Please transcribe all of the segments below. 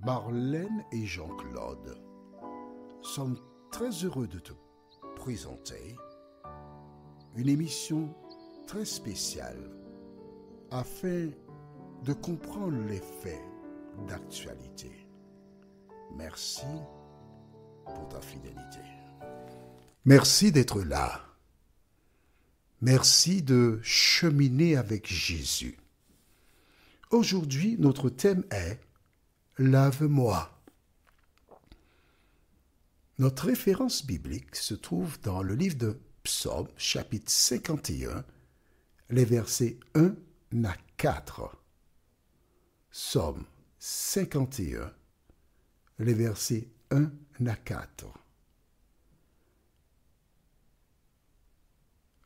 Marlène et Jean-Claude sommes très heureux de te présenter une émission très spéciale afin de comprendre les faits d'actualité. Merci pour ta fidélité. Merci d'être là. Merci de cheminer avec Jésus. Aujourd'hui, notre thème est « Lave-moi ». Notre référence biblique se trouve dans le livre de Psaume, chapitre 51, les versets 1 à 4. Psaume 51, les versets 1 à 4.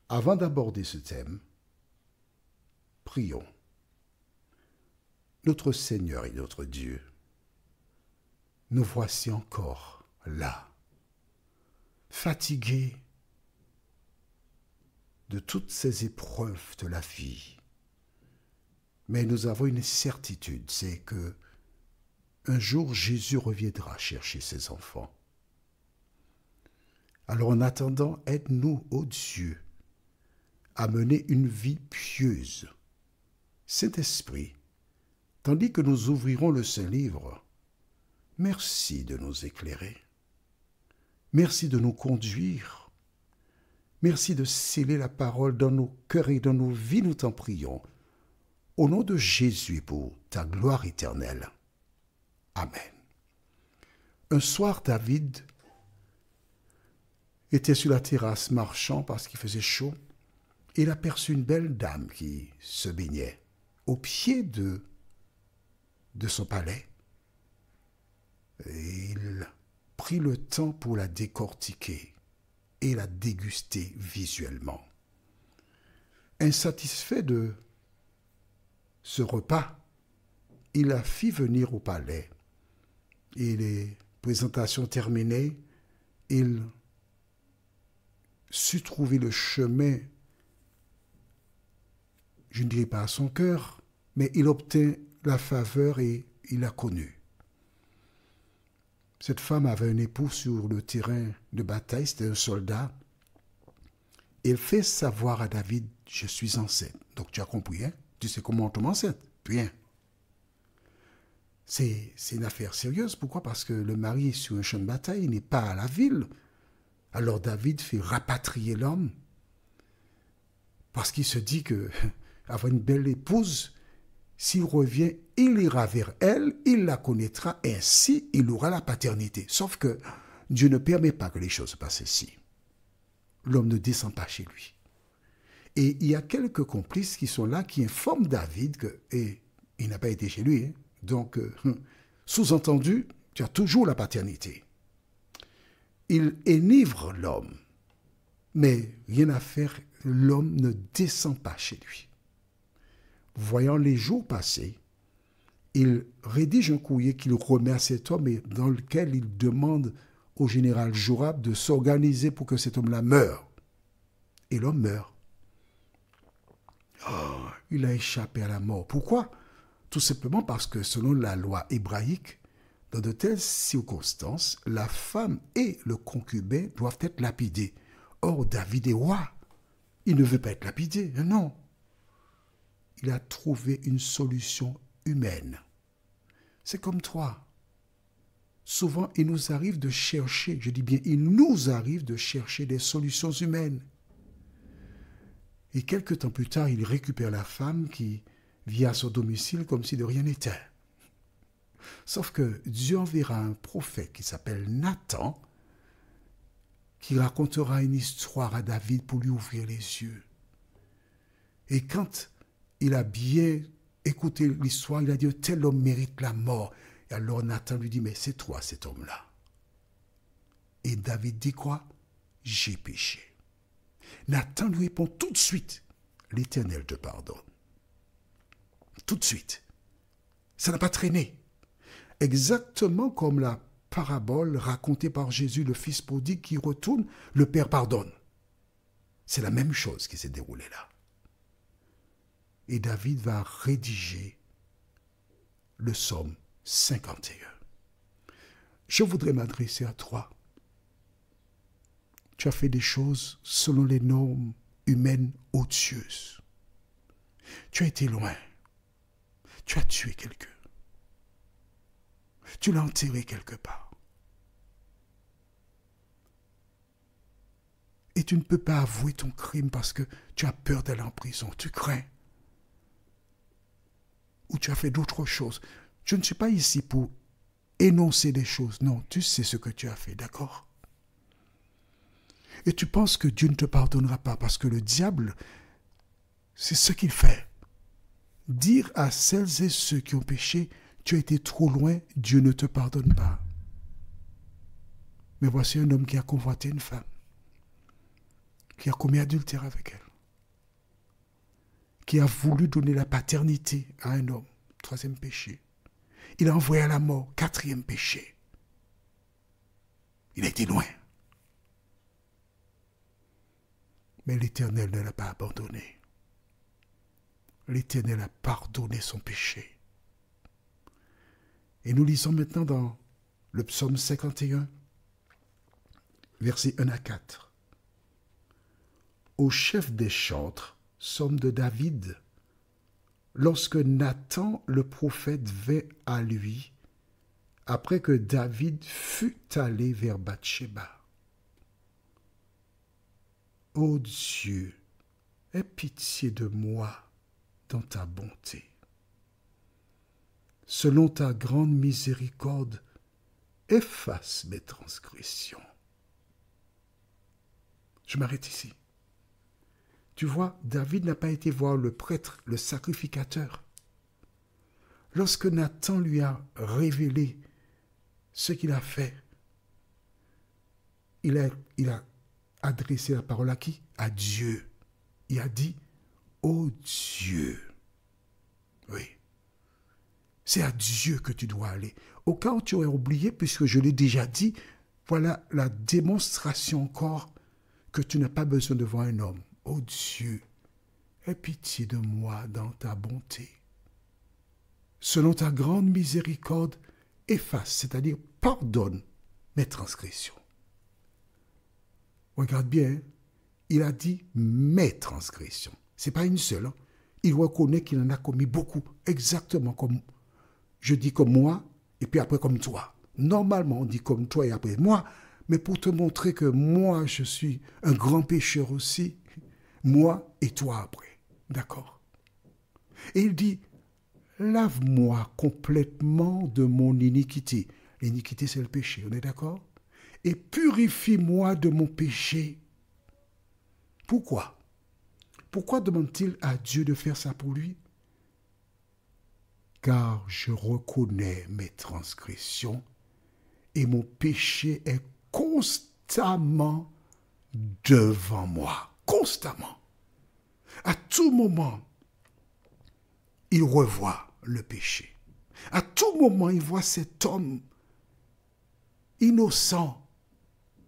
Avant d'aborder ce thème, prions. Notre Seigneur et notre Dieu, nous voici encore là, fatigués de toutes ces épreuves de la vie. Mais nous avons une certitude, c'est que un jour Jésus reviendra chercher ses enfants. Alors en attendant, aide-nous, ô Dieu, à mener une vie pieuse. Saint-Esprit, tandis que nous ouvrirons le Saint-Livre, merci de nous éclairer. Merci de nous conduire. Merci de sceller la parole dans nos cœurs et dans nos vies, nous t'en prions. Au nom de Jésus, pour ta gloire éternelle. Amen. Un soir, David était sur la terrasse marchant parce qu'il faisait chaud. Il aperçut une belle dame qui se baignait au pied de son palais. Et il prit le temps pour la décortiquer et la déguster visuellement. Insatisfait de ce repas, il la fit venir au palais. Et les présentations terminées, il sut trouver le chemin, je ne dirais pas à son cœur, mais il obtint la faveur et il l'a connue. Cette femme avait un époux sur le terrain de bataille, c'était un soldat. Il fait savoir à David, je suis enceinte. Donc tu as compris, hein? Tu sais comment on tombe enceinte? Bien. C'est une affaire sérieuse. Pourquoi? Parce que le mari est sur un champ de bataille, il n'est pas à la ville. Alors David fait rapatrier l'homme parce qu'il se dit que avoir une belle épouse, s'il revient, il ira vers elle, il la connaîtra, ainsi il aura la paternité. Sauf que Dieu ne permet pas que les choses se passent ainsi. L'homme ne descend pas chez lui. Et il y a quelques complices qui sont là, qui informent David qu'il n'a pas été chez lui. Hein. Donc, sous-entendu, tu as toujours la paternité. Il énivre l'homme, mais rien à faire, l'homme ne descend pas chez lui. Voyant les jours passer, il rédige un courrier qu'il remet à cet homme et dans lequel il demande au général Joab de s'organiser pour que cet homme-là meure. Et l'homme meurt. Oh, il a échappé à la mort. Pourquoi? Tout simplement parce que selon la loi hébraïque, dans de telles circonstances, la femme et le concubin doivent être lapidés. Or, David est roi. Il ne veut pas être lapidé. Non. Il a trouvé une solution humaine. C'est comme toi. Souvent, il nous arrive de chercher, je dis bien, il nous arrive de chercher des solutions humaines. Et quelque temps plus tard, il récupère la femme qui vit à son domicile comme si de rien n'était. Sauf que Dieu enverra un prophète qui s'appelle Nathan, qui racontera une histoire à David pour lui ouvrir les yeux. Et quand il a bien écouté l'histoire, il a dit, tel homme mérite la mort. Et alors Nathan lui dit, mais c'est toi cet homme-là. Et David dit quoi? J'ai péché. Nathan lui répond tout de suite, l'Éternel te pardonne. Tout de suite. Ça n'a pas traîné. Exactement comme la parabole racontée par Jésus, le fils prodigue qui retourne, le Père pardonne. C'est la même chose qui s'est déroulée là. Et David va rédiger le psaume 51. je voudrais m'adresser à toi. Tu as fait des choses selon les normes humaines odieuses. Tu as été loin. Tu as tué quelqu'un. Tu l'as enterré quelque part. Et tu ne peux pas avouer ton crime parce que tu as peur d'aller en prison. Tu crains. Ou tu as fait d'autres choses. Je ne suis pas ici pour énoncer des choses. Non, tu sais ce que tu as fait, d'accord? Et tu penses que Dieu ne te pardonnera pas parce que le diable, c'est ce qu'il fait. Dire à celles et ceux qui ont péché, tu as été trop loin, Dieu ne te pardonne pas. Mais voici un homme qui a convoité une femme, qui a commis adultère avec elle, qui a voulu donner la paternité à un homme, troisième péché. Il a envoyé à la mort, quatrième péché. Il a été loin. Mais l'Éternel ne l'a pas abandonné. L'Éternel a pardonné son péché. Et nous lisons maintenant dans le psaume 51, versets 1 à 4. Au chef des chantres, psaume de David, lorsque Nathan le prophète vint à lui, après que David fut allé vers Bathsheba. Ô Dieu, aie pitié de moi dans ta bonté. Selon ta grande miséricorde, efface mes transgressions. Je m'arrête ici. Tu vois, David n'a pas été voir le prêtre, le sacrificateur. Lorsque Nathan lui a révélé ce qu'il a fait, il a adressé la parole à qui? À Dieu. Il a dit, ô Dieu. Oui. C'est à Dieu que tu dois aller. Au cas où tu aurais oublié, puisque je l'ai déjà dit, voilà la démonstration encore que tu n'as pas besoin de voir un homme. Ô Dieu, aie pitié de moi dans ta bonté. Selon ta grande miséricorde, efface, c'est-à-dire pardonne mes transgressions. Regarde bien, hein? Il a dit mes transgressions. Ce n'est pas une seule. Hein? Il reconnaît qu'il en a commis beaucoup, exactement comme je dis comme moi, et puis après comme toi. Normalement, on dit comme toi et après moi, mais pour te montrer que moi, je suis un grand pécheur aussi, moi et toi après. D'accord? Et il dit, lave-moi complètement de mon iniquité. L'iniquité, c'est le péché, on est d'accord? Et purifie-moi de mon péché. Pourquoi? Pourquoi demande-t-il à Dieu de faire ça pour lui? Car je reconnais mes transgressions et mon péché est constamment devant moi. Constamment. À tout moment, il revoit le péché. À tout moment, il voit cet homme innocent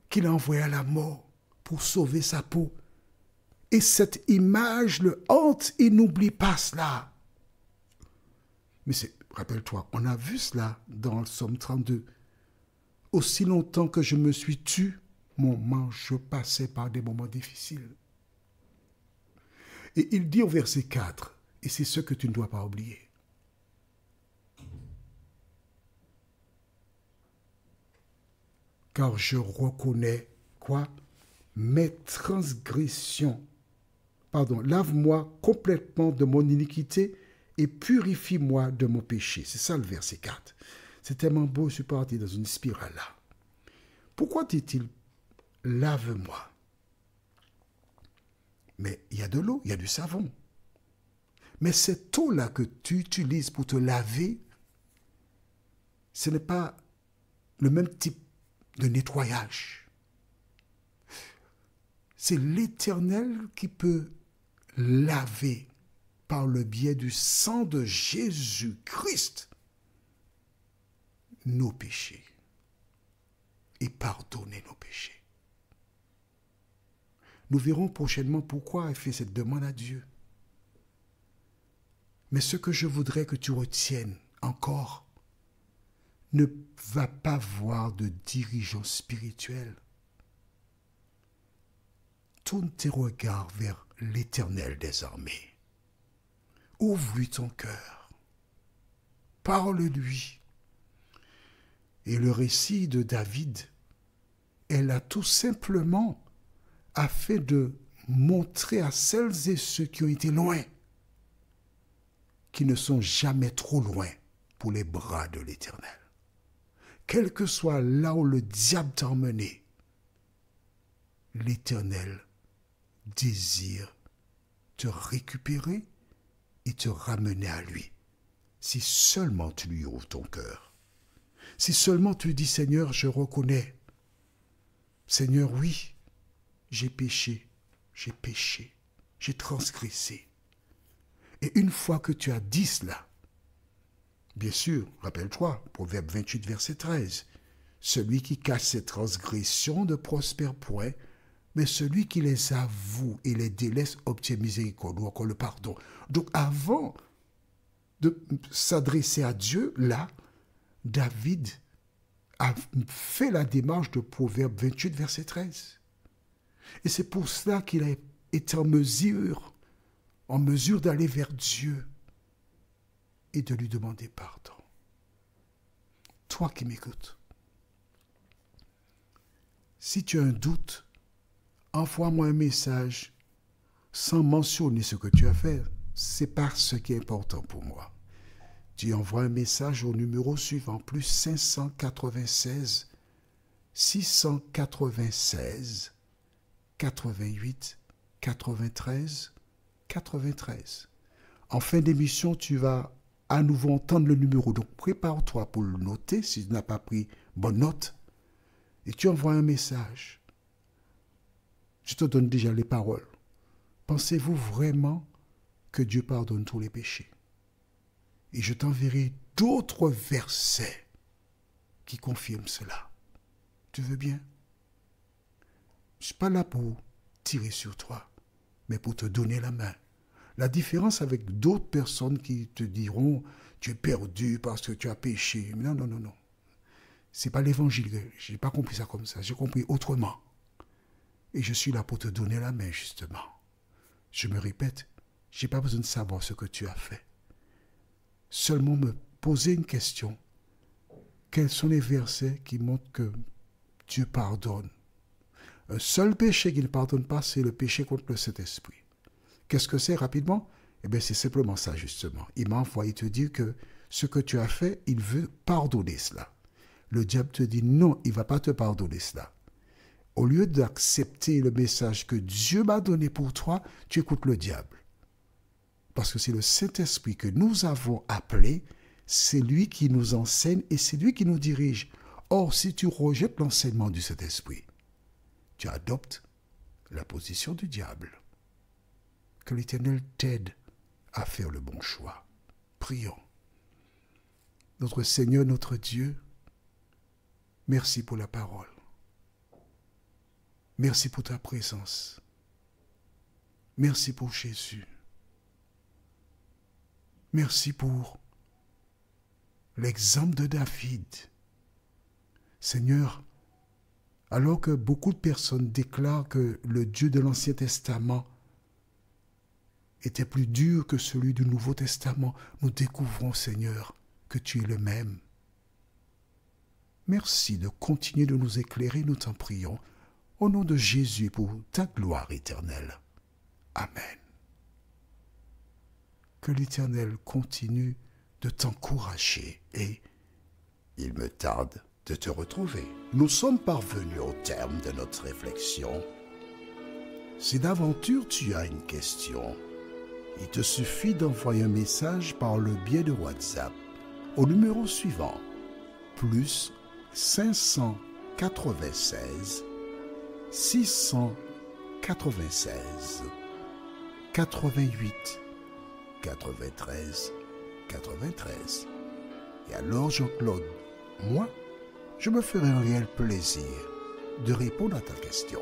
qu'il a envoyé à la mort pour sauver sa peau. Et cette image le hante, il n'oublie pas cela. Mais rappelle-toi, on a vu cela dans le psaume 32. Aussi longtemps que je me suis tu, je passais par des moments difficiles. Et il dit au verset 4, et c'est ce que tu ne dois pas oublier. Car je reconnais, quoi? Mes transgressions. Pardon, lave-moi complètement de mon iniquité et purifie-moi de mon péché. C'est ça le verset 4. C'est tellement beau, je suis parti dans une spirale là. Pourquoi dit-il lave-moi? Mais il y a de l'eau, il y a du savon. Mais cette eau-là que tu utilises pour te laver, ce n'est pas le même type de nettoyage. C'est l'Éternel qui peut laver par le biais du sang de Jésus-Christ nos péchés et pardonner nos péchés. Nous verrons prochainement pourquoi il fait cette demande à Dieu. Mais ce que je voudrais que tu retiennes encore, ne va pas voir de dirigeant spirituel. Tourne tes regards vers l'Éternel des armées. Ouvre-lui ton cœur. Parle-lui. Et le récit de David est là tout simplement afin de montrer à celles et ceux qui ont été loin qu'ils ne sont jamais trop loin pour les bras de l'Éternel. Quel que soit là où le diable t'a emmené, l'Éternel désire te récupérer et te ramener à lui. Si seulement tu lui ouvres ton cœur. Si seulement tu dis, Seigneur, je reconnais. Seigneur, oui, j'ai péché, j'ai transgressé. Et une fois que tu as dit cela, bien sûr, rappelle-toi, Proverbe 28, verset 13, celui qui cache ses transgressions ne prospère point, mais celui qui les avoue et les délaisse obtient miséricorde ou encore le pardon. Donc avant de s'adresser à Dieu, là, David a fait la démarche de Proverbe 28, verset 13. Et c'est pour cela qu'il a été en mesure d'aller vers Dieu et de lui demander pardon. Toi qui m'écoutes, si tu as un doute, envoie-moi un message sans mentionner ce que tu as fait. C'est pas ce qui est important pour moi. Tu envoies un message au numéro suivant, plus 596 696 88 93 93. En fin d'émission, tu vas à nouveau entendre le numéro. Donc prépare-toi pour le noter si tu n'as pas pris bonne note. Et tu envoies un message. Je te donne déjà les paroles. Pensez-vous vraiment que Dieu pardonne tous les péchés? Et je t'enverrai d'autres versets qui confirment cela. Tu veux bien? Je ne suis pas là pour tirer sur toi, mais pour te donner la main. La différence avec d'autres personnes qui te diront « tu es perdu parce que tu as péché ». Non. Ce n'est pas l'évangile. Je n'ai pas compris ça comme ça. J'ai compris autrement. Et je suis là pour te donner la main, justement. Je me répète, je n'ai pas besoin de savoir ce que tu as fait. Seulement me poser une question. Quels sont les versets qui montrent que Dieu pardonne? Un seul péché qu'il ne pardonne pas, c'est le péché contre le Saint-Esprit. Qu'est-ce que c'est rapidement? Eh bien, c'est simplement ça, justement. Il m'a envoyé te dire que ce que tu as fait, il veut pardonner cela. Le diable te dit non, il ne va pas te pardonner cela. Au lieu d'accepter le message que Dieu m'a donné pour toi, tu écoutes le diable. Parce que c'est le Saint-Esprit que nous avons appelé, c'est lui qui nous enseigne et c'est lui qui nous dirige. Or, si tu rejettes l'enseignement du Saint-Esprit, tu adoptes la position du diable. Que l'Éternel t'aide à faire le bon choix. Prions. Notre Seigneur, notre Dieu, merci pour la parole. Merci pour ta présence. Merci pour Jésus. Merci pour l'exemple de David. Seigneur, alors que beaucoup de personnes déclarent que le Dieu de l'Ancien Testament était plus dur que celui du Nouveau Testament, nous découvrons, Seigneur, que tu es le même. Merci de continuer de nous éclairer, nous t'en prions, au nom de Jésus pour ta gloire éternelle. Amen. Que l'Éternel continue de t'encourager et il me tarde de te retrouver. Nous sommes parvenus au terme de notre réflexion. Si d'aventure tu as une question, il te suffit d'envoyer un message par le biais de WhatsApp au numéro suivant, plus 596 696 88 93 93. Et alors Jean-Claude, moi, je me ferai un réel plaisir de répondre à ta question.